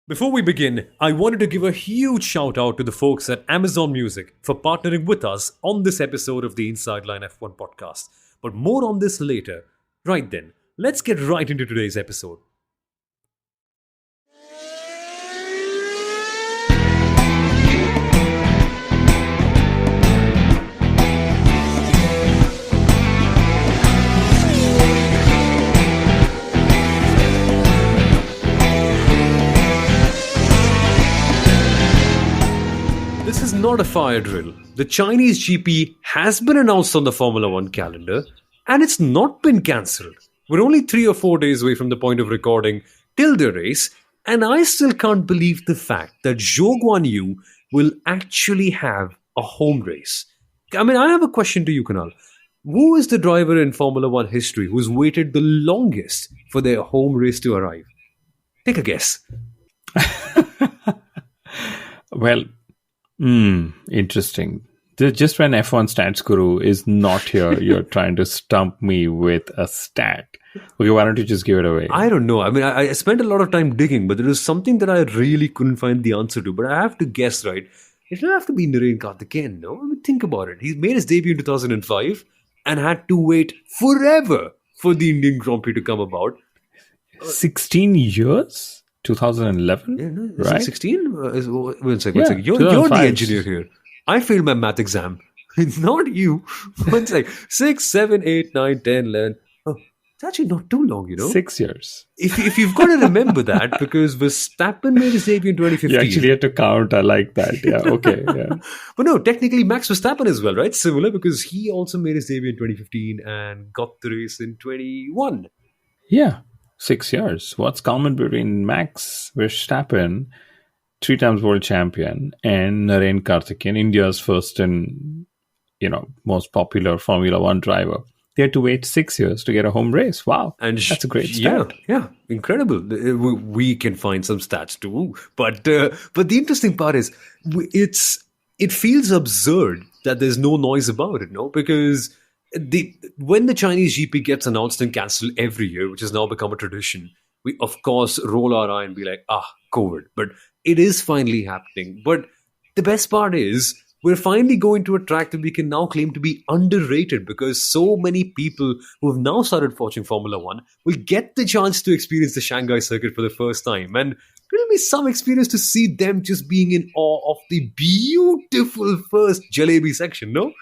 Before we begin, I wanted to give a huge shout out to the folks at Amazon Music for partnering with us on this episode of the Inside Line F1 podcast. But more on this later. Right then, let's get right into today's episode. This is not a fire drill. The Chinese GP has been announced on the Formula One calendar and it's not been cancelled. We're only 3 or 4 days away from the point of recording till the race, and I still can't believe the fact that Zhou Guanyu will actually have a home race. I mean, I have a question to you, Kunal. Who is the driver in Formula One history who's waited the longest for their home race to arrive? Take a guess. Well, interesting. Just when F1 Stats Guru is not here, you're trying to stump me with a stat. Okay, why don't you just give it away? I don't know. I mean, I spent a lot of time digging, but there was something that I really couldn't find the answer to. But I have to guess, right? It doesn't have to be Narain Karthikeyan, no? I mean, think about it. He made his debut in 2005 and had to wait forever for the Indian Grand Prix to come about. 16 years? 2011? Yeah, no, is right? it 16? One second. Yeah, You're the 2005. engineer here. I failed my math exam. Not you. One second. 6, 7, 8, 9, 10, 11. Oh, it's actually not too long, you know? 6 years. If you've got to remember that, because Verstappen made his debut in 2015. You actually had to count. I like that. Yeah, okay. Yeah. But no, technically Max Verstappen as well, right? Similar, because he also made his debut in 2015 and got the race in 21. Yeah, 6 years. What's common between Max Verstappen, 3 times world champion, and Narain Karthikeyan, India's first and most popular Formula One driver? They had to wait 6 years to get a home race. Wow, And that's a great start. Yeah, incredible. We can find some stats too, but the interesting part is it feels absurd that there's no noise about it, no? Because when the Chinese GP gets announced and cancelled every year, which has now become a tradition, we of course roll our eye and be like, COVID. But it is finally happening. But the best part is we're finally going to a track that we can now claim to be underrated, because so many people who have now started watching Formula One will get the chance to experience the Shanghai circuit for the first time. And it'll be some experience to see them just being in awe of the beautiful first jalebi section, no?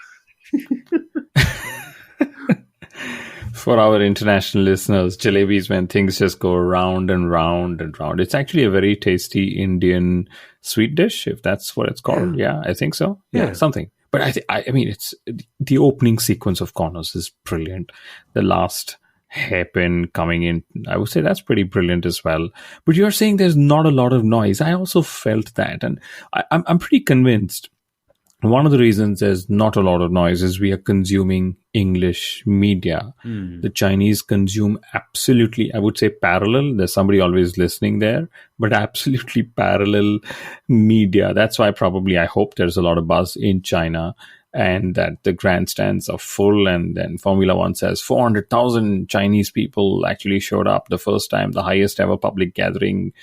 For our international listeners, jalebi is when things just go round and round and round. It's actually a very tasty Indian sweet dish, if that's what it's called. Yeah, I think so. Yeah, something. But I mean, it's the opening sequence of corners is brilliant. The last hairpin coming in, I would say that's pretty brilliant as well. But you're saying there's not a lot of noise. I also felt that, and I'm pretty convinced. One of the reasons there's not a lot of noise is we are consuming English media. The Chinese consume absolutely, I would say, parallel. There's somebody always listening there, but absolutely parallel media. That's why probably I hope there's a lot of buzz in China and that the grandstands are full. And then Formula One says 400,000 Chinese people actually showed up the first time, the highest ever public gathering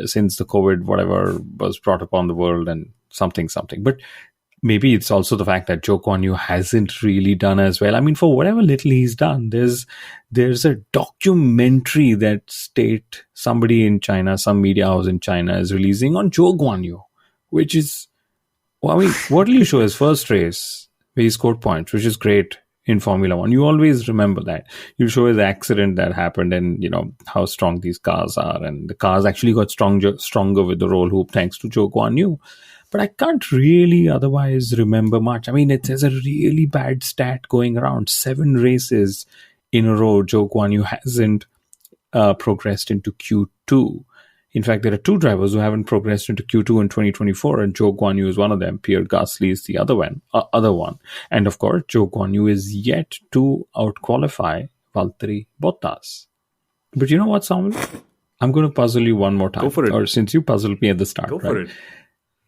since the COVID, whatever was brought upon the world, and something. But maybe it's also the fact that Zhou Guanyu hasn't really done as well. I mean, for whatever little he's done, there's a documentary that somebody in China, some media house in China is releasing on Zhou Guanyu, which is, well, I mean, what will you show his first race where he scored points, which is great in Formula One. You always remember that. You show his accident that happened and, how strong these cars are. And the cars actually got stronger with the roll hoop thanks to Zhou Guanyu. But I can't really otherwise remember much. I mean, there's a really bad stat going around. 7 races in a row, Zhou Guanyu hasn't progressed into Q2. In fact, there are 2 drivers who haven't progressed into Q2 in 2024, and Zhou Guanyu is one of them. Pierre Gasly is the other one. And of course, Zhou Guanyu is yet to outqualify Valtteri Bottas. But you know what, Samuel? I'm going to puzzle you one more time. Go for it. Or since you puzzled me at the start. Go for it.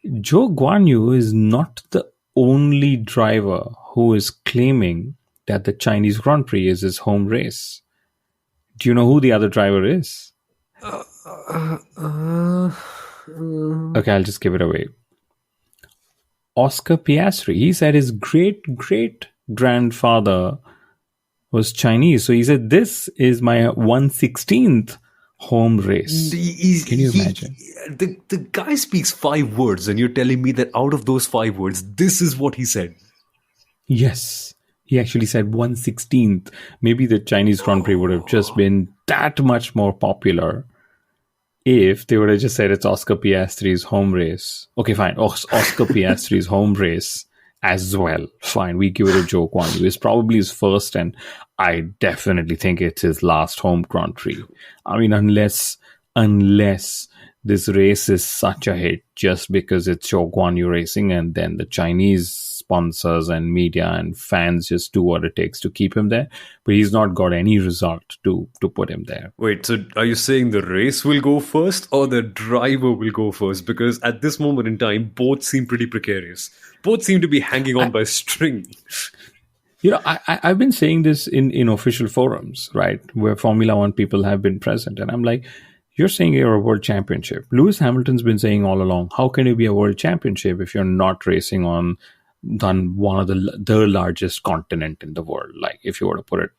Zhou Guanyu is not the only driver who is claiming that the Chinese Grand Prix is his home race. Do you know who the other driver is? Okay, I'll just give it away. Oscar Piastri. He said his great great grandfather was Chinese. So he said, "This is my 116th home race." Can you imagine? The guy speaks 5 words, and you're telling me that out of those 5 words, this is what he said. Yes. He actually said 116th. Maybe the Chinese Grand Prix would have just been that much more popular if they would have just said it's Oscar Piastri's home race. Okay, fine. Oscar Piastri's home race as well. Fine, we give it a joke one. It's probably his first, and I definitely think it's his last home Grand Prix. I mean, unless this race is such a hit just because it's Zhou Guan Yu racing, and then the Chinese sponsors and media and fans just do what it takes to keep him there. But he's not got any result to put him there. Wait, so are you saying the race will go first or the driver will go first? Because at this moment in time, both seem pretty precarious. Both seem to be hanging on by a string. You know, I've been saying this in official forums, right, where Formula One people have been present. And I'm like, you're saying you're a world championship. Lewis Hamilton's been saying all along, how can you be a world championship if you're not racing on one of the largest continent in the world? Like, if you were to put it,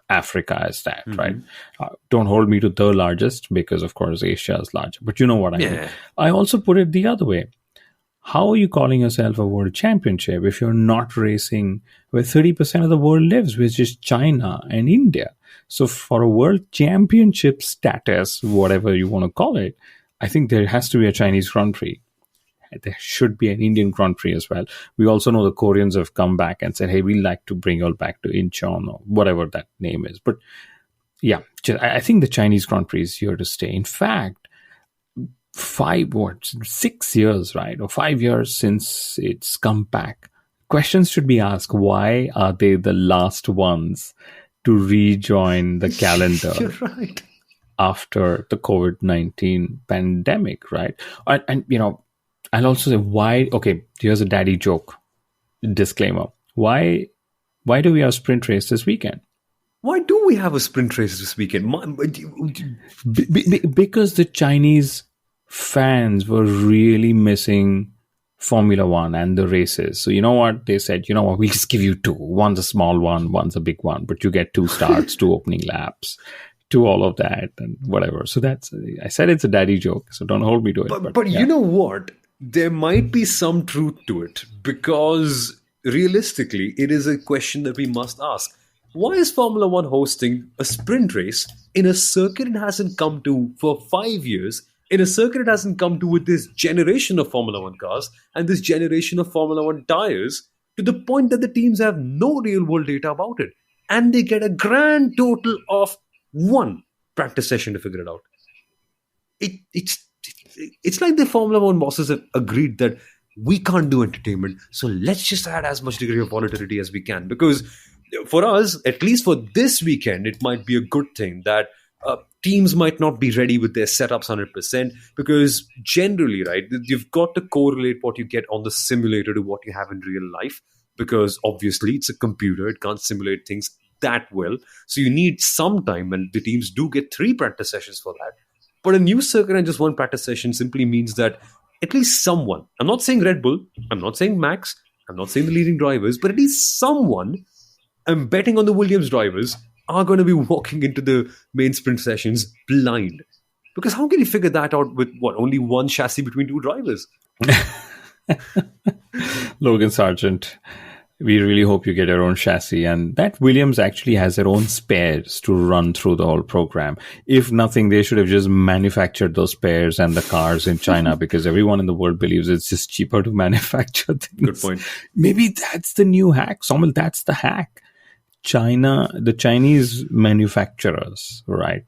Africa as that, right? Don't hold me to the largest, because of course Asia is larger. But you know what I mean. I also put it the other way. How are you calling yourself a world championship if you're not racing where 30% of the world lives, which is China and India? So for a world championship status, whatever you want to call it, I think there has to be a Chinese Grand Prix. There should be an Indian Grand Prix as well. We also know the Koreans have come back and said, hey, we'd like to bring you all back to Incheon or whatever that name is. But yeah, I think the Chinese Grand Prix is here to stay. In fact, 6 years, right? Or 5 years since it's come back. Questions should be asked. Why are they the last ones to rejoin the calendar? You're right. After the COVID-19 pandemic, right? And you know, I'll also say why. Okay, here's a daddy joke. Disclaimer: Why do we have sprint race this weekend? Why do we have a sprint race this weekend? Because the Chinese fans were really missing Formula One and the races. So you know what? They said, you know what? We'll just give you two. One's a small one, one's a big one. But you get 2 starts, 2 opening laps, to all of that and whatever. So I said it's a daddy joke, so don't hold me to it. But you know what? There might be some truth to it, because realistically, it is a question that we must ask. Why is Formula One hosting a sprint race in a circuit it hasn't come to for 5 years, in a circuit it hasn't come to with this generation of Formula One cars and this generation of Formula One tires, to the point that the teams have no real-world data about it, and they get a grand total of 1 practice session to figure it out? It's like the Formula One bosses have agreed that we can't do entertainment, so let's just add as much degree of volatility as we can. Because for us, at least for this weekend, it might be a good thing that teams might not be ready with their setups 100%, because generally, right, you've got to correlate what you get on the simulator to what you have in real life, because obviously it's a computer, it can't simulate things that well. So you need some time, and the teams do get 3 practice sessions for that. But a new circuit and just 1 practice session simply means that at least someone, I'm not saying Red Bull, I'm not saying Max, I'm not saying the leading drivers, but at least someone, I'm betting on the Williams drivers, are going to be walking into the main sprint sessions blind. Because how can you figure that out with only 1 chassis between 2 drivers? Logan Sargent, we really hope you get your own chassis, and that Williams actually has their own spares to run through the whole program. If nothing, they should have just manufactured those spares and the cars in China, because everyone in the world believes it's just cheaper to manufacture things. Good point. Maybe that's the new hack. Somil, that's the hack. The Chinese manufacturers, right,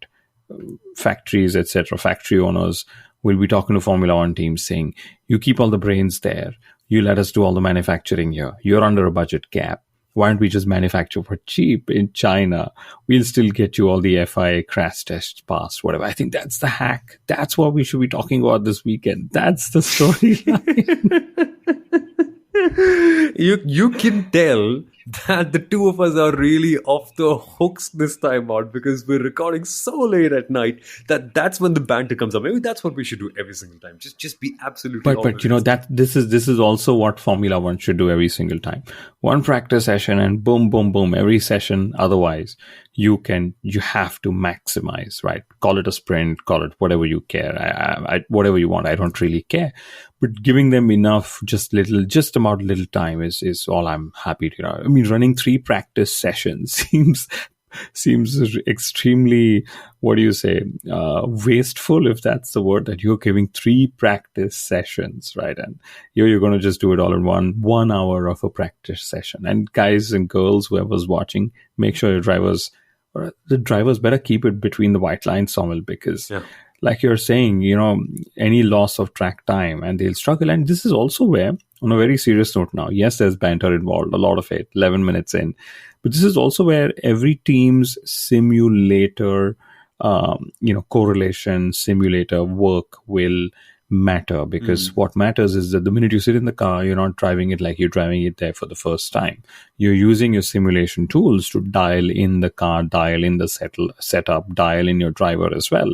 factories, etc., factory owners will be talking to Formula One teams saying, you keep all the brains there. You let us do all the manufacturing here. You're under a budget cap. Why don't we just manufacture for cheap in China? We'll still get you all the FIA crash tests passed, whatever. I think that's the hack. That's what we should be talking about this weekend. That's the storyline. You can tell that the two of us are really off the hooks this time out because we're recording so late at night that that's when the banter comes up. Maybe that's what we should do every single time. Just be absolutely But you know honest. that this is also what Formula One should do every single time. One practice session and boom, boom, boom, every session. Otherwise, you have to maximize, right? Call it a sprint, call it whatever you care, whatever you want. I don't really care, but giving them enough, just about little time is all I'm happy to. I mean, running 3 practice sessions seems extremely, what do you say, wasteful, if that's the word, that you're giving 3 practice sessions, right? And you're going to just do it all in 1 hour of a practice session. And guys and girls, whoever's watching, make sure the drivers better keep it between the white lines, Somil, because Yeah. like you're saying, any loss of track time and they'll struggle. And this is also where, on a very serious note now, yes, there's banter involved, a lot of it, 11 minutes in. But this is also where every team's simulator, correlation simulator work will matter, because what matters is that the minute you sit in the car, you're not driving it like you're driving it there for the first time. You're using your simulation tools to dial in the car, dial in the setup, dial in your driver as well.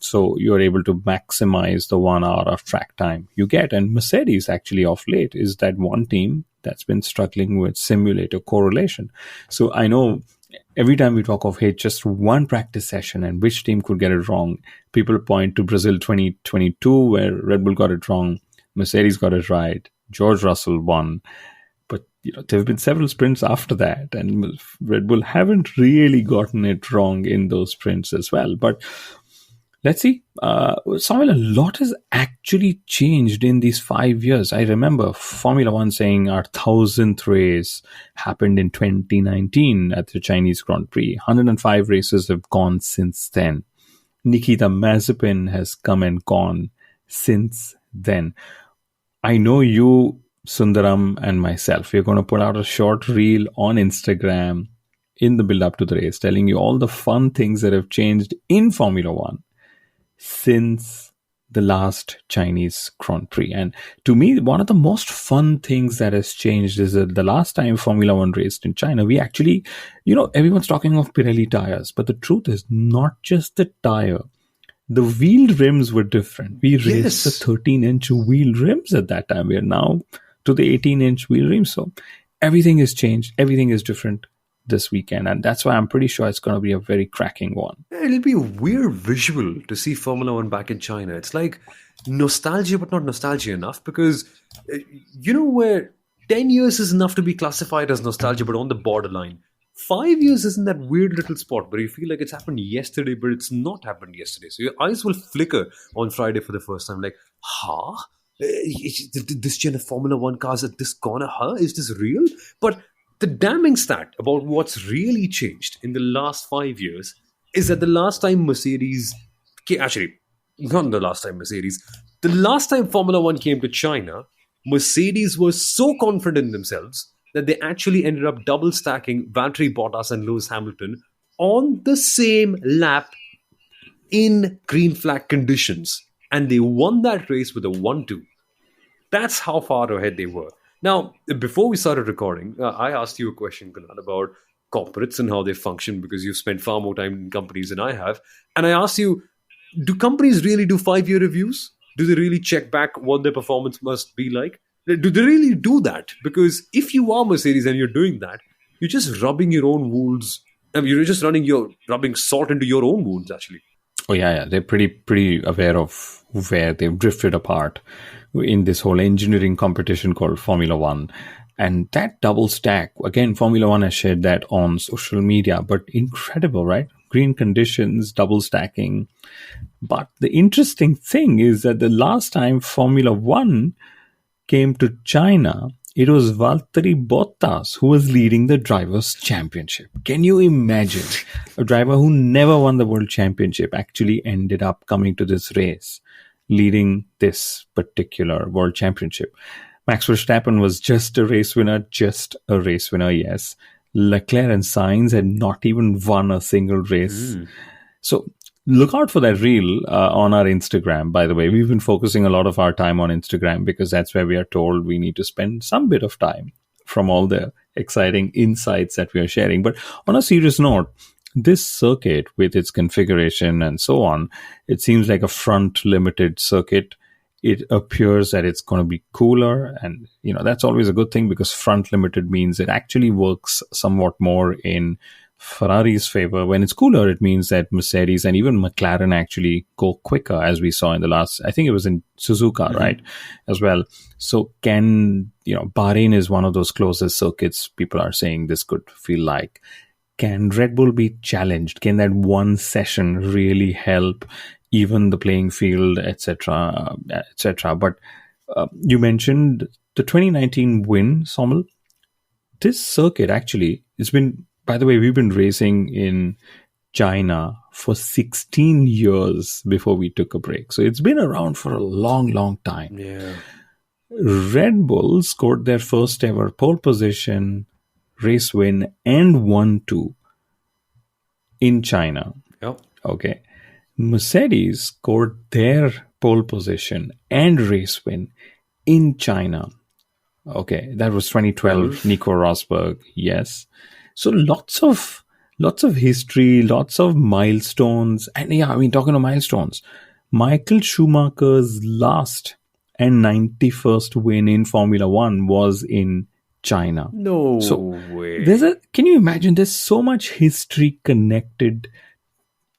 So you're able to maximize the 1 hour of track time you get. And Mercedes, actually, of late, is that one team that's been struggling with simulator correlation. So I know every time we talk of, hey, just one practice session and which team could get it wrong, people point to Brazil 2022, where Red Bull got it wrong, Mercedes got it right, George Russell won. But there have been several sprints after that, and Red Bull haven't really gotten it wrong in those sprints as well. But let's see. Samuel, a lot has actually changed in these 5 years. I remember Formula One saying our 1,000th race happened in 2019 at the Chinese Grand Prix. 105 races have gone since then. Nikita Mazepin has come and gone since then. I know you, Sundaram, and myself, we're going to put out a short reel on Instagram in the build up to the race, telling you all the fun things that have changed in Formula One since the last Chinese Grand Prix. And to me, one of the most fun things that has changed is that the last time Formula One raced in China, we actually, everyone's talking of Pirelli tires, but the truth is not just the tire. The wheel rims were different. We raced the 13-inch wheel rims at that time. We are now to the 18-inch wheel rims. So everything has changed. Everything is different this weekend, and that's why I'm pretty sure it's going to be a very cracking one. It'll be a weird visual to see Formula One back in China. It's like nostalgia, but not nostalgia enough, because where 10 years is enough to be classified as nostalgia, but on the borderline. 5 years isn't that weird little spot where you feel like it's happened yesterday, but it's not happened yesterday. So your eyes will flicker on Friday for the first time, like, huh? This gen of Formula One cars at this corner, huh? Is this real? But the damning stat about what's really changed in the last 5 years is that the last time the last time Formula One came to China, Mercedes was so confident in themselves that they actually ended up double stacking Valtteri Bottas and Lewis Hamilton on the same lap in green flag conditions. And they won that race with a 1-2. That's how far ahead they were. Now, before we started recording, I asked you a question, Kunal, about corporates and how they function, because you've spent far more time in companies than I have. And I asked you, do companies really do 5-year reviews? Do they really check back what their performance must be like? Do they really do that? Because if you are Mercedes and you're doing that, you're just rubbing your own wounds. I mean, you're just rubbing salt into your own wounds, actually. Oh, yeah. They're pretty aware of where they've drifted apart in this whole engineering competition called Formula One. And that double stack, again, Formula One has shared that on social media, but incredible, right? Green conditions, double stacking. But the interesting thing is that the last time Formula One came to China, it was Valtteri Bottas who was leading the Drivers' Championship. Can you imagine? A driver who never won the World Championship actually ended up coming to this race, leading this particular World Championship. Max Verstappen was just a race winner, yes. Leclerc and Sainz had not even won a single race. So look out for that reel on our Instagram, by the way. We've been focusing a lot of our time on Instagram because that's where we are told we need to spend some bit of time from all the exciting insights that we are sharing. But on a serious note, this circuit with its configuration and so on, it seems like a front limited circuit. It appears that it's going to be cooler, and that's always a good thing, because front limited means it actually works somewhat more in Ferrari's favor. When it's cooler, it means that Mercedes and even McLaren actually go quicker, as we saw in the last, I think it was in Suzuka, right, as well. So Bahrain is one of those closest circuits. People are saying this could feel like, can Red Bull be challenged? Can that one session really help even the playing field, etc., etc.? But you mentioned the 2019 win, Somal. This circuit actually, it's been, by the way, we've been racing in China for 16 years before we took a break. So it's been around for a long, long time. Yeah. Red Bull scored their first ever pole position, race win, and 1-2 in China. Yep. Okay. Mercedes scored their pole position and race win in China. Okay, that was 2012, Nico Rosberg. Yes. So lots of history, lots of milestones. And talking of milestones, Michael Schumacher's last and 91st win in Formula One was in China. No way. Can you imagine? There's so much history connected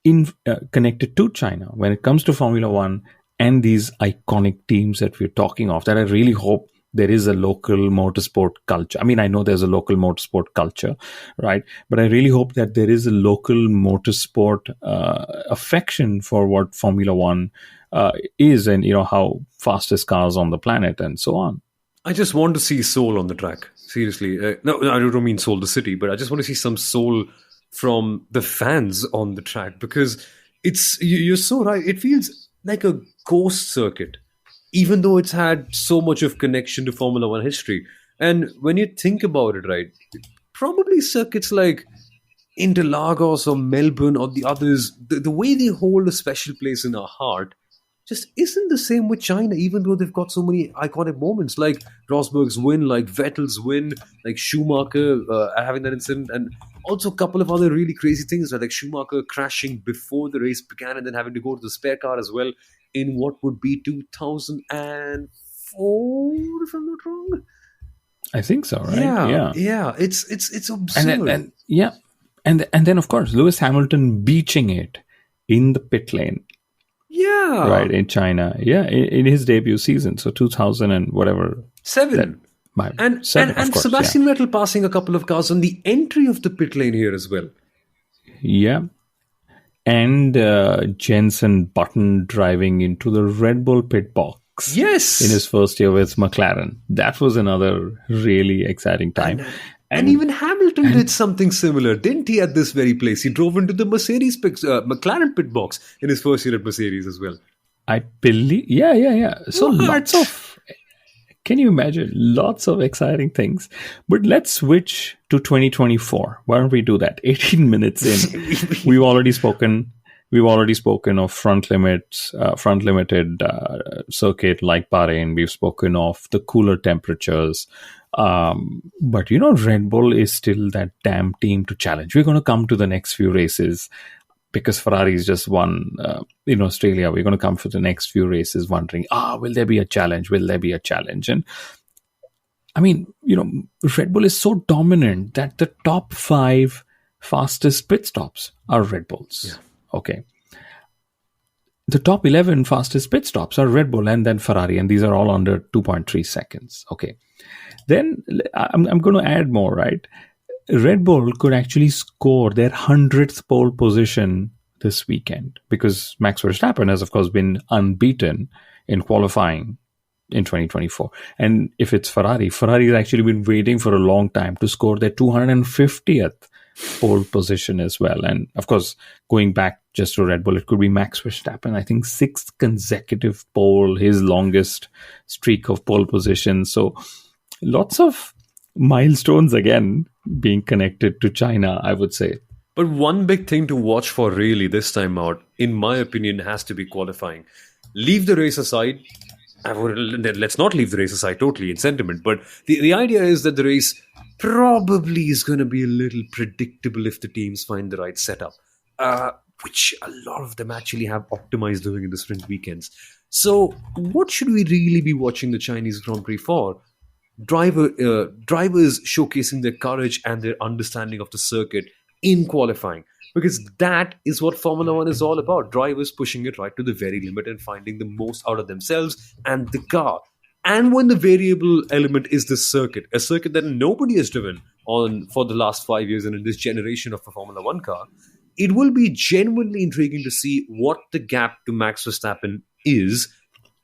to China when it comes to Formula One and these iconic teams that we're talking of, that I really hope there is a local motorsport culture. I know there's a local motorsport culture, right? But I really hope that there is a local motorsport affection for what Formula One is, and how fastest cars on the planet and so on. I just want to see soul on the track. Seriously. No, I don't mean soul the city, but I just want to see some soul from the fans on the track, because you're so right. It feels like a ghost circuit, even though it's had so much of connection to Formula One history. And when you think about it, right, probably circuits like Interlagos or Melbourne or the others, the way they hold a special place in our heart just isn't the same with China, even though they've got so many iconic moments, like Rosberg's win, like Vettel's win, like Schumacher having that incident, and also a couple of other really crazy things, like Schumacher crashing before the race began and then having to go to the spare car as well in what would be 2004, if I'm not wrong. I think so, right? Yeah. It's absurd. And then of course Lewis Hamilton beaching it in the pit lane. Yeah. Right, in China. Yeah, in his debut season. So 2000 and whatever. 7. And Sebastian Vettel passing a couple of cars on the entry of the pit lane here as well. Yeah. And Jenson Button driving into the Red Bull pit box. Yes. In his first year with McLaren. That was another really exciting time. And even Hamilton did something similar, didn't he, at this very place? He drove into the McLaren pit box in his first year at Mercedes as well. I believe, yeah. So lots of, can you imagine? Lots of exciting things. But let's switch to 2024. Why don't we do that? 18 minutes in, we've already spoken of front limited circuit like Bahrain. We've spoken of the cooler temperatures. But Red Bull is still that damn team to challenge. We're going to come to the next few races because Ferrari's just won in Australia. We're going to come for the next few races wondering, will there be a challenge? Will there be a challenge? And Red Bull is so dominant that the top 5 fastest pit stops are Red Bulls. Yeah. Okay. The top 11 fastest pit stops are Red Bull and then Ferrari, and these are all under 2.3 seconds. Okay. Then I'm going to add more, right? Red Bull could actually score their 100th pole position this weekend because Max Verstappen has, of course, been unbeaten in qualifying in 2024. And if it's Ferrari has actually been waiting for a long time to score their 250th pole position as well. And of course, going back just to Red Bull, it could be Max Verstappen, I think 6th consecutive pole, his longest streak of pole positions. So lots of milestones again being connected to China, I would say. But one big thing to watch for really this time out, in my opinion, has to be qualifying. Leave the race aside. let's not leave the race aside totally in sentiment, but the idea is that the race probably is going to be a little predictable if the teams find the right setup, which a lot of them actually have optimized doing in the sprint weekends. So, what should we really be watching the Chinese Grand Prix for? Drivers showcasing their courage and their understanding of the circuit in qualifying, because that is what Formula One is all about. Drivers pushing it right to the very limit and finding the most out of themselves and the car. And when the variable element is the circuit, a circuit that nobody has driven on for the last 5 years and in this generation of a Formula One car, it will be genuinely intriguing to see what the gap to Max Verstappen is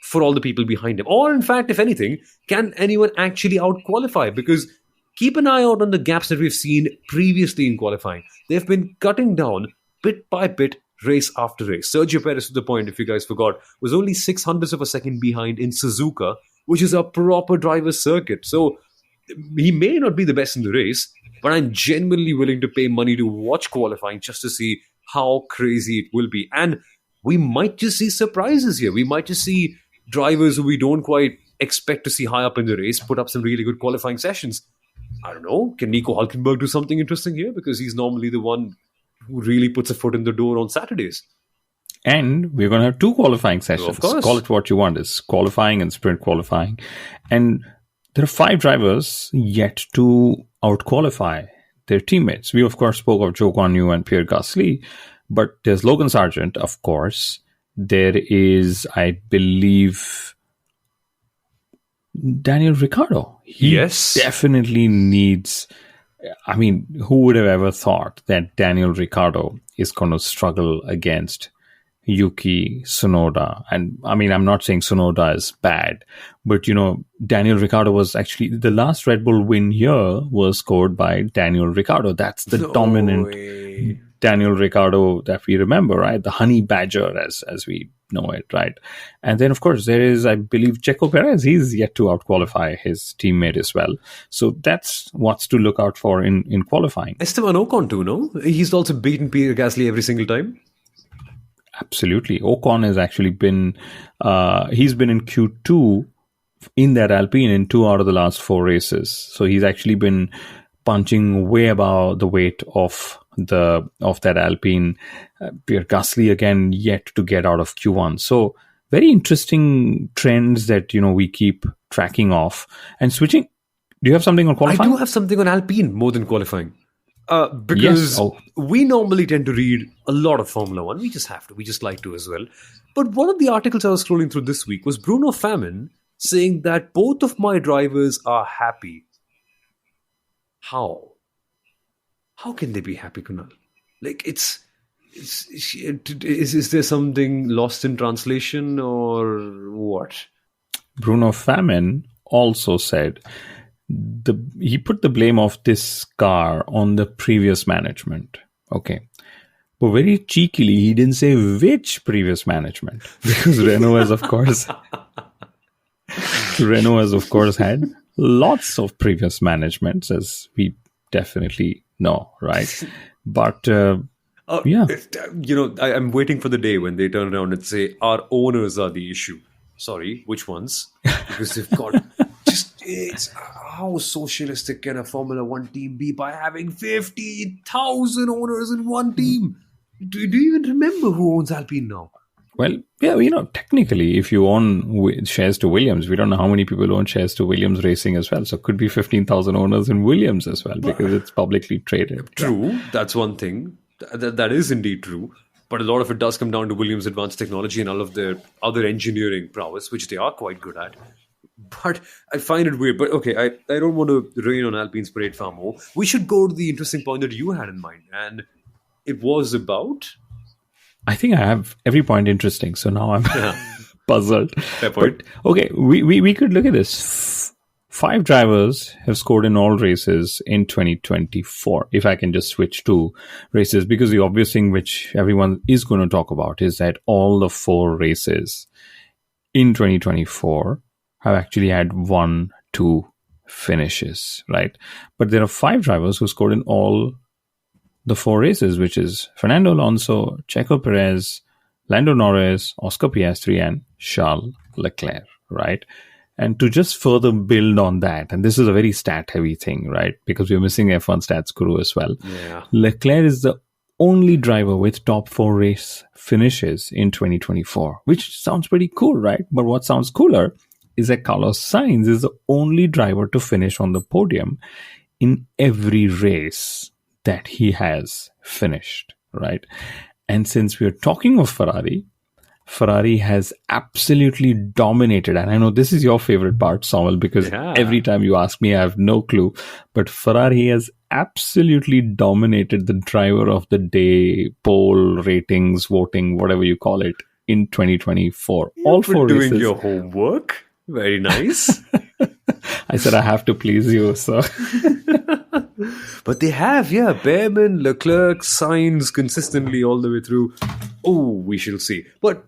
for all the people behind him. Or, in fact, if anything, can anyone actually out-qualify? Because keep an eye out on the gaps that we've seen previously in qualifying. They've been cutting down bit by bit, race after race. Sergio Perez, to the point, if you guys forgot, was only 600ths of a second behind in Suzuka, which is a proper driver's circuit. So he may not be the best in the race, but I'm genuinely willing to pay money to watch qualifying just to see how crazy it will be. And we might just see surprises here. We might just see drivers who we don't quite expect to see high up in the race put up some really good qualifying sessions. I don't know. Can Nico Hulkenberg do something interesting here? Because he's normally the one who really puts a foot in the door on Saturdays. And we're going to have 2 qualifying sessions. Of course. Call it what you want. It's qualifying and sprint qualifying. And there are 5 drivers yet to out-qualify their teammates. We, of course, spoke of Zhou Guanyu and Pierre Gasly, but there's Logan Sargent, of course. There is, I believe, Daniel Ricciardo. He definitely needs... I mean, who would have ever thought that Daniel Ricciardo is going to struggle against Yuki Tsunoda? And I mean, I'm not saying Tsunoda is bad, but Daniel Ricciardo was actually the last Red Bull win here was scored by Daniel Ricciardo. That's the dominant Daniel Ricciardo that we remember, right? The honey badger as we know it, right? And then, of course, there is, I believe, Checo Perez. He's yet to out-qualify his teammate as well. So that's what's to look out for in qualifying. Esteban Ocon too, no? He's also beaten Pierre Gasly every single time. Absolutely. Ocon has actually been, he's been in Q2 in that Alpine in 2 out of the last 4 races. So he's actually been punching way above the weight of that Alpine. Pierre Gasly again yet to get out of Q1. So very interesting trends that we keep tracking off. And switching, do you have something on qualifying? I do have something on Alpine more than qualifying. Because we normally tend to read a lot of Formula One. We just have to. We just like to as well. But one of the articles I was scrolling through this week was Bruno Famin saying that both of my drivers are happy. How? How can they be happy, Kunal? Like, is there something lost in translation or what? Bruno Famin also said he put the blame of this car on the previous management. Okay. But very cheekily, he didn't say which previous management. Because Renault has, of course, had lots of previous managements, as we definitely know, right? But yeah. I'm waiting for the day when they turn around and say, our owners are the issue. Sorry, which ones? Because they've got it's how socialistic can a Formula One team be by having 50,000 owners in one team? Do you even remember who owns Alpine now? Well, yeah, technically, if you own shares to Williams, we don't know how many people own shares to Williams Racing as well. So it could be 15,000 owners in Williams as well because it's publicly traded. True, that's one thing. That is indeed true. But a lot of it does come down to Williams' advanced technology and all of their other engineering prowess, which they are quite good at. But I find it weird. But okay, I don't want to rain on Alpine's parade far more. We should go to the interesting point that you had in mind. And it was about... I think I have every point interesting. So now I'm puzzled. Fair point. But, okay, we could look at this. 5 drivers have scored in all races in 2024. If I can just switch to races, because the obvious thing which everyone is going to talk about is that all the 4 races in 2024 have actually had 1-2 finishes, right? But there are 5 drivers who scored in all the 4 races, which is Fernando Alonso, Checo Perez, Lando Norris, Oscar Piastri, and Charles Leclerc. right? And to just further build on that, and this is a very stat heavy thing, right? Because we're missing F1 stats guru as well. Yeah. Leclerc is the only driver with top 4 race finishes in 2024, which sounds pretty cool, right? But what sounds cooler is that Carlos Sainz is the only driver to finish on the podium in every race that he has finished, right? And since we're talking of Ferrari has absolutely dominated. And I know this is your favorite part, Samuel, because every time you ask me, I have no clue. But Ferrari has absolutely dominated the driver of the day, poll, ratings, voting, whatever you call it, in 2024. All 4 races. Doing your homework. Very nice. I said I have to please you, so. But they have, yeah. Behrman, Leclerc, Sainz consistently all the way through. Oh, we shall see. But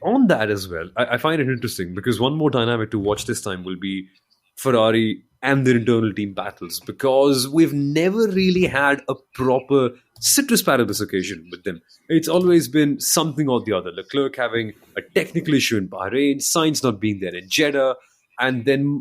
on that as well, I find it interesting because one more dynamic to watch this time will be Ferrari and their internal team battles, because we've never really had a proper citrus pad of this occasion with them. It's always been something or the other. Leclerc having a technical issue in Bahrain, Sainz not being there in Jeddah, and then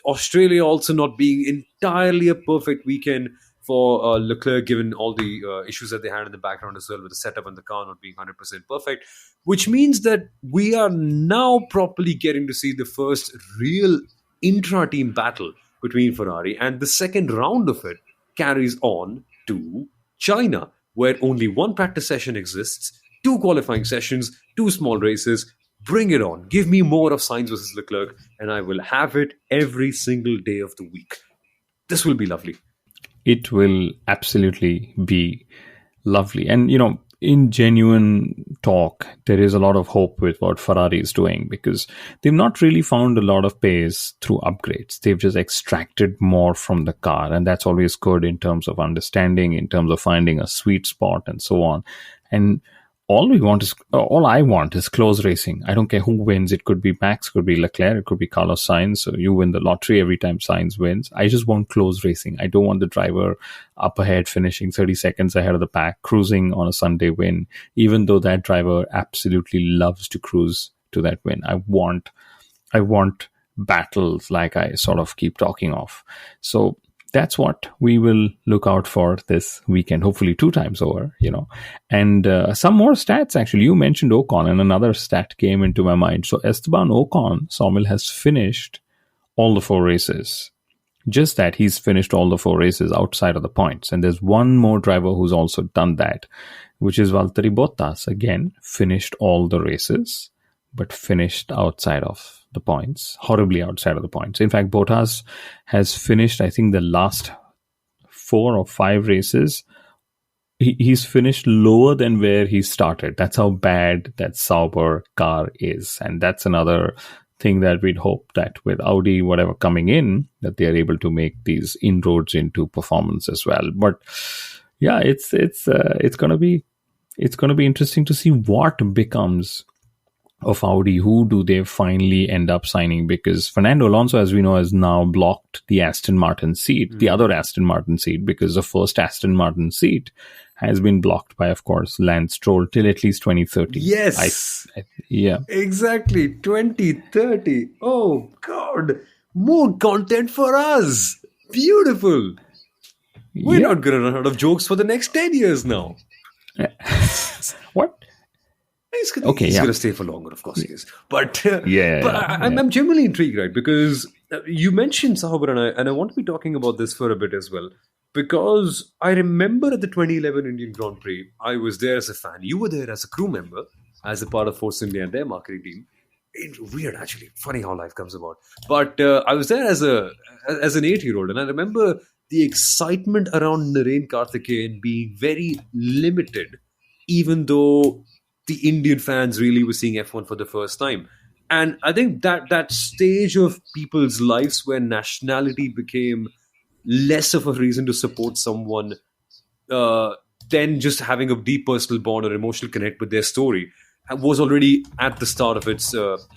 Australia also not being entirely a perfect weekend for Leclerc, given all the issues that they had in the background as well, with the setup and the car not being 100% perfect, which means that we are now properly getting to see the first real intra-team battle between Ferrari, and the second round of it carries on to China, where only one practice session exists, 2 qualifying sessions, 2 small races. Bring it on. Give me more of Sainz versus Leclerc, and I will have it every single day of the week. This will be lovely. It will absolutely be lovely. And, you know, in genuine talk, there is a lot of hope with what Ferrari is doing, because they've not really found a lot of pace through upgrades. They've just extracted more from the car, and that's always good in terms of understanding, in terms of finding a sweet spot and so on. And all I want is close racing. I don't care who wins. It could be Max, could be Leclerc, it could be Carlos Sainz. So you win the lottery every time Sainz wins. I just want close racing. I don't want the driver up ahead, finishing 30 seconds ahead of the pack, cruising on a Sunday win, even though that driver absolutely loves to cruise to that win. I want battles like I sort of keep talking of. So that's what we will look out for this weekend, hopefully 2 times over, you know. And some more stats, actually. You mentioned Ocon, and another stat came into my mind. So Esteban Ocon, Samuel, has finished all the 4 races. Just that, he's finished all the 4 races outside of the points. And there's one more driver who's also done that, which is Valtteri Bottas. Again, finished all the races, but finished outside of the points, horribly outside of the points. In fact, Bottas has finished, I think, the last 4 or 5 races. He's finished lower than where he started. That's how bad that Sauber car is. And that's another thing that we'd hope that with Audi, whatever coming in, that they are able to make these inroads into performance as well. But yeah, it's going to be interesting to see what becomes of Audi. Who do they finally end up signing? Because Fernando Alonso, as we know, has now blocked the Aston Martin seat, the other Aston Martin seat, because the first Aston Martin seat has been blocked by, of course, Lance Stroll till at least 2030. Yes. Yeah. Exactly. 2030. Oh, God. More content for us. Beautiful. We're not going to run out of jokes for the next 10 years now. What? He's going to stay for longer, of course he is. But I'm genuinely intrigued, right? Because you mentioned Sauber, and I want to be talking about this for a bit as well. Because I remember at the 2011 Indian Grand Prix, I was there as a fan. You were there as a crew member, as a part of Force India and their marketing team. It's weird, actually. Funny how life comes about. But I was there as an 8-year-old, and I remember the excitement around Narain Karthikeyan being very limited, even though the Indian fans really were seeing F1 for the first time. And I think that stage of people's lives where nationality became less of a reason to support someone than just having a deep personal bond or emotional connect with their story was already at the start of its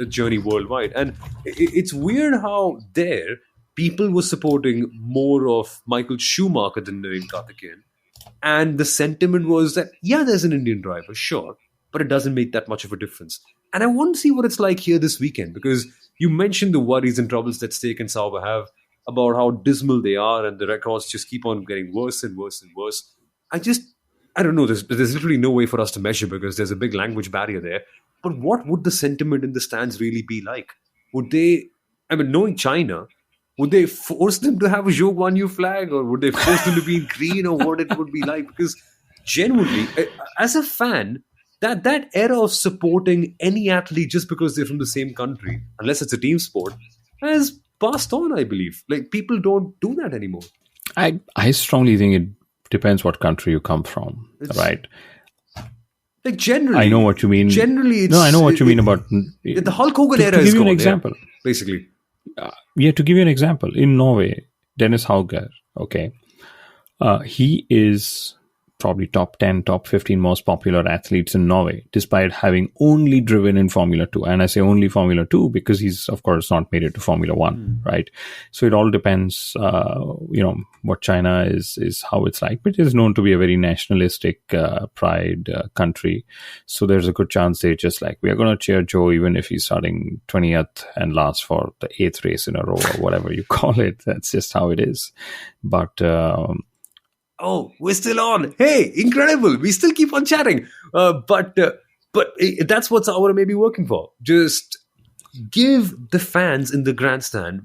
journey worldwide. And it's weird how there people were supporting more of Michael Schumacher than Narain Karthikeyan. And the sentiment was that, yeah, there's an Indian driver, sure, but it doesn't make that much of a difference. And I want to see what it's like here this weekend, because you mentioned the worries and troubles that Steak and Sauber have about how dismal they are, and the records just keep on getting worse and worse and worse. I just, I don't know. There's literally no way for us to measure because there's a big language barrier there. But what would the sentiment in the stands really be like? Would they, I mean, knowing China, would they force them to have a Zhou Guanyu flag, or would they force them to be in green, or what it would be like? Because genuinely, as a fan, that era of supporting any athlete just because they're from the same country, unless it's a team sport, has passed on. I believe, like, people don't do that anymore. I strongly think it depends what country you come from, It's right? like generally, I know what you mean. Generally, it's, No, I know what you mean about. the Hulk Hogan To era give is you gone. an example, Basically. yeah, to give you an example, in Norway, Dennis Hauger, okay, he is probably top 10, top 15 most popular athletes in Norway, despite having only driven in Formula 2. And I say only Formula 2 because he's, of course, not made it to Formula 1, right? So it all depends, what China is how it's like. But it is known to be a very nationalistic, pride country. So there's a good chance they're just like, we are going to cheer Joe even if he's starting 20th and last for the 8th race in a row or whatever you call it. That's just how it is. But Oh, we're still on. Hey, incredible. We still keep on chatting. But that's what Sauer may be working for. Just give the fans in the grandstand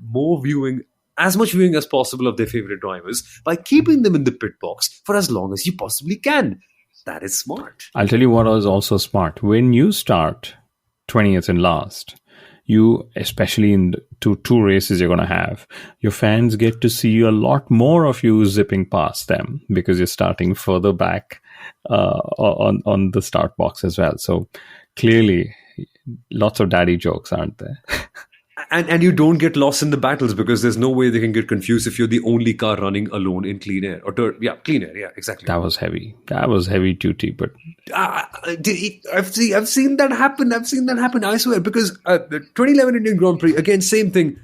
as much viewing as possible of their favorite drivers by keeping them in the pit box for as long as you possibly can. That is smart. I'll tell you what was also smart. When you start 20th and last, you, especially in the two races you're going to have, your fans get to see a lot more of you zipping past them because you're starting further back on the start box as well. So clearly, lots of daddy jokes, aren't there? And you don't get lost in the battles because there's no way they can get confused if you're the only car running alone in clean air. Clean air. Yeah, exactly. That was heavy. That was heavy duty, but I've seen that happen. I swear, because the 2011 Indian Grand Prix, again, same thing.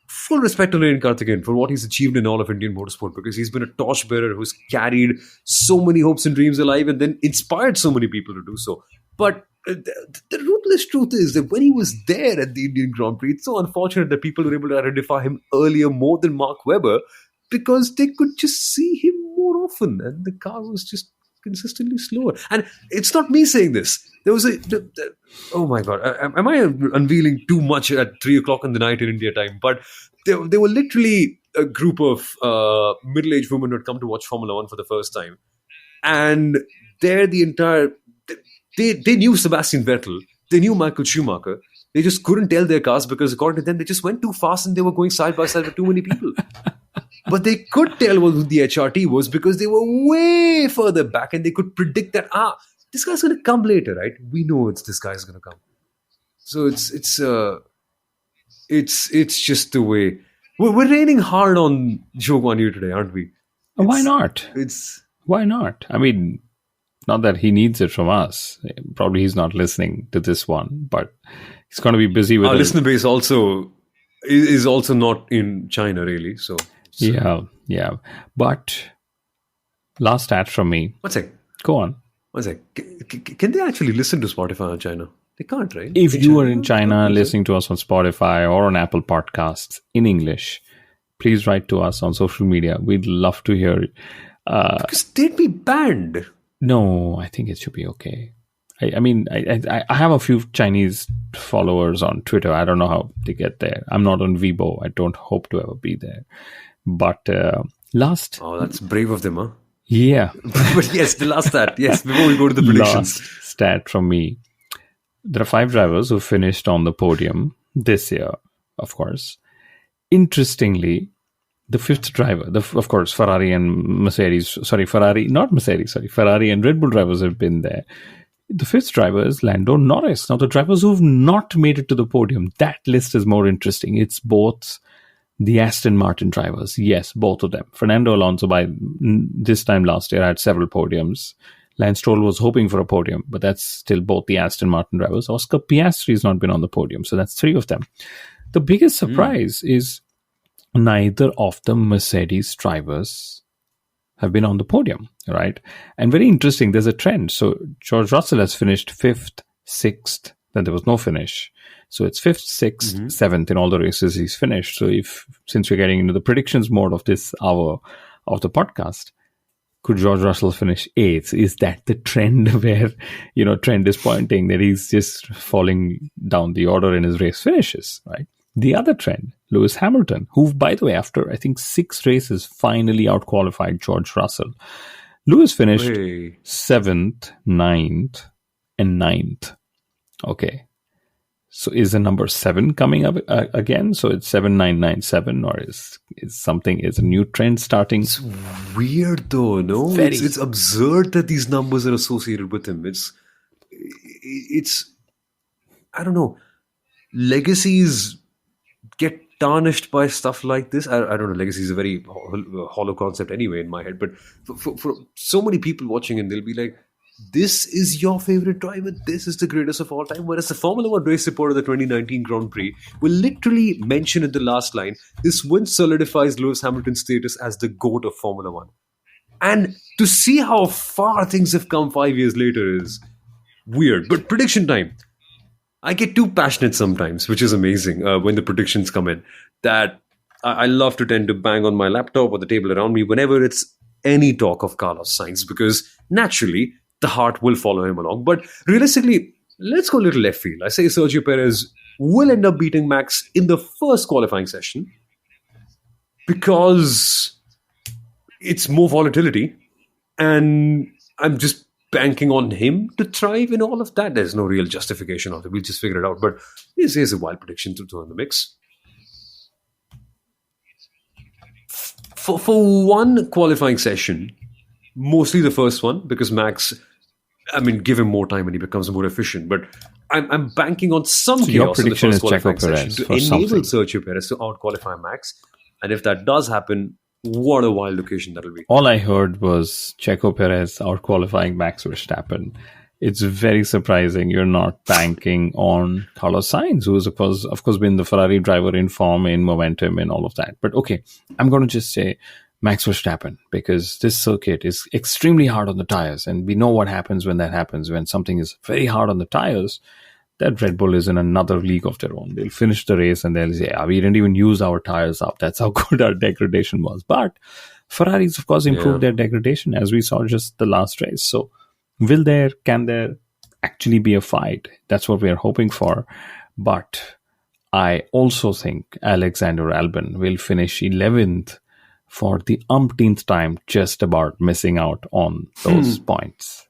Full respect to Naren Karthikeyan for what he's achieved in all of Indian motorsport, because he's been a torchbearer who's carried so many hopes and dreams alive and then inspired so many people to do so. But the ruthless truth is that when he was there at the Indian Grand Prix, it's so unfortunate that people were able to identify him earlier more than Mark Webber, because they could just see him more often and the car was just consistently slower. And it's not me saying this. There was oh my God, am I unveiling too much at 3 o'clock in the night in India time? But there were literally a group of middle-aged women who had come to watch Formula One for the first time. And they're the entire... They knew Sebastian Vettel. They knew Michael Schumacher. They just couldn't tell their cars because, according to them, they just went too fast and they were going side by side with too many people. But they could tell who the HRT was because they were way further back and they could predict that, this guy's going to come later, right? We know this guy's going to come. So it's just the way. We're raining hard on Zhou Guanyu today, aren't we? Why not? Why not? I mean, not that he needs it from us. Probably he's not listening to this one, but he's going to be busy with our listener base. Also, is also not in China, really. So yeah. But last stat from me. One sec. Go on. One sec. Can they actually listen to Spotify in China? They can't, right? If you are in China listening to us on Spotify or on Apple Podcasts in English, please write to us on social media. We'd love to hear it. Because they'd be banned. No, I think it should be okay. I mean, I have a few Chinese followers on Twitter. I don't know how they get there. I'm not on Weibo. I don't hope to ever be there. But last... Oh, that's brave of them, huh? Yeah. But yes, the last stat. Yes, before we go to the predictions. Last stat from me. There are 5 drivers who finished on the podium this year, of course. Interestingly, the 5th driver, of course, Ferrari and Ferrari and Red Bull drivers have been there. The 5th driver is Lando Norris. Now, the drivers who've not made it to the podium, that list is more interesting. It's both the Aston Martin drivers. Yes, both of them. Fernando Alonso, by this time last year, had several podiums. Lance Stroll was hoping for a podium, but that's still both the Aston Martin drivers. Oscar Piastri has not been on the podium, so that's 3 of them. The biggest surprise is neither of the Mercedes drivers have been on the podium, right? And very interesting, there's a trend. So George Russell has finished 5th, 6th, then there was no finish. So it's fifth, sixth, seventh in all the races he's finished. So since we're getting into the predictions mode of this hour of the podcast, could George Russell finish eighth? Is that the trend where, trend is pointing that he's just falling down the order in his race finishes, right? The other trend, Lewis Hamilton, who, by the way, after I think 6 races, finally outqualified George Russell. Lewis finished seventh, ninth, and ninth. Okay. So is the number 7 coming up again? So it's 7997, or is a new trend starting? It's weird though, no? It's absurd that these numbers are associated with him. It's I don't know. Legacies get tarnished by stuff like this. I don't know. Legacy is a very hollow concept anyway in my head. But for so many people watching, and they'll be like, this is your favorite driver, this is the greatest of all time. Whereas the Formula One race report of the 2019 Grand Prix will literally mention in the last line, this win solidifies Lewis Hamilton's status as the GOAT of Formula One. And to see how far things have come 5 years later is weird. But prediction time. I get too passionate sometimes, which is amazing when the predictions come in. That I love to tend to bang on my laptop or the table around me whenever it's any talk of Carlos Sainz, because naturally the heart will follow him along. But realistically, let's go a little left field. I say Sergio Perez will end up beating Max in the first qualifying session because it's more volatility, and I'm just banking on him to thrive in all of that. There's no real justification of it. We'll just figure it out. But here's a wild prediction to throw in the mix. For one qualifying session, mostly the first one, because Max, give him more time and he becomes more efficient. But I'm banking on some chaos in the first qualifying session to enable Sergio Perez to out-qualify Max. And if that does happen, what a wild occasion that'll be. All I heard was Checo Perez out-qualifying Max Verstappen. It's very surprising you're not banking on Carlos Sainz, who has, of course, been the Ferrari driver in form, in momentum, and all of that. But okay, I'm going to just say Max Verstappen, because this circuit is extremely hard on the tires. And we know what happens when that happens. When something is very hard on the tires, that Red Bull is in another league of their own. They'll finish the race and they'll say, we didn't even use our tires up. That's how good our degradation was. But Ferraris, of course, improved their degradation, as we saw just the last race. So can there actually be a fight? That's what we are hoping for. But I also think Alexander Albon will finish 11th for the umpteenth time, just about missing out on those points.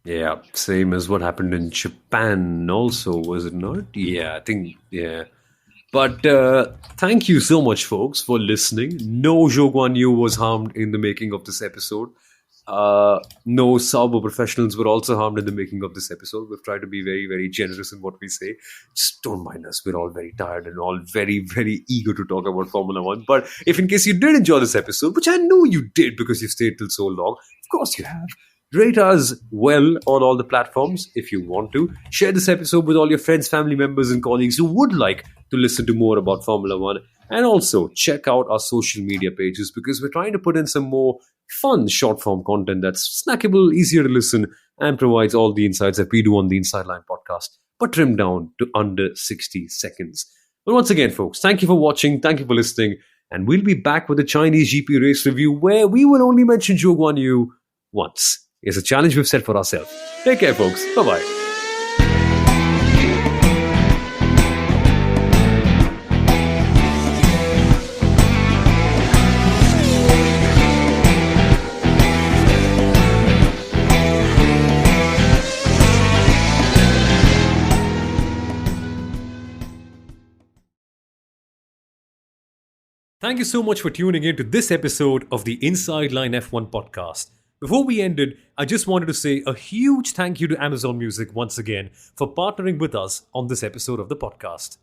Yeah, same as what happened in Japan also, was it not? Yeah, I think, yeah. But thank you so much, folks, for listening. No Zhou Guan Yu was harmed in the making of this episode. No Sauber professionals were also harmed in the making of this episode. We've tried to be very, very generous in what we say. Just don't mind us. We're all very tired and all very, very eager to talk about Formula One. But if in case you did enjoy this episode, which I know you did because you stayed till so long, of course you have, rate us well on all the platforms if you want to. Share this episode with all your friends, family members, and colleagues who would like to listen to more about Formula One. And also check out our social media pages, because we're trying to put in some more fun short-form content that's snackable, easier to listen, and provides all the insights that we do on the Inside Line podcast, but trimmed down to under 60 seconds. But once again, folks, thank you for watching, thank you for listening, and we'll be back with a Chinese GP race review where we will only mention Zhou Guan Yu once. It's a challenge we've set for ourselves. Take care, folks. Bye-bye. Thank you so much for tuning in to this episode of the Inside Line F1 podcast. Before we ended, I just wanted to say a huge thank you to Amazon Music once again for partnering with us on this episode of the podcast.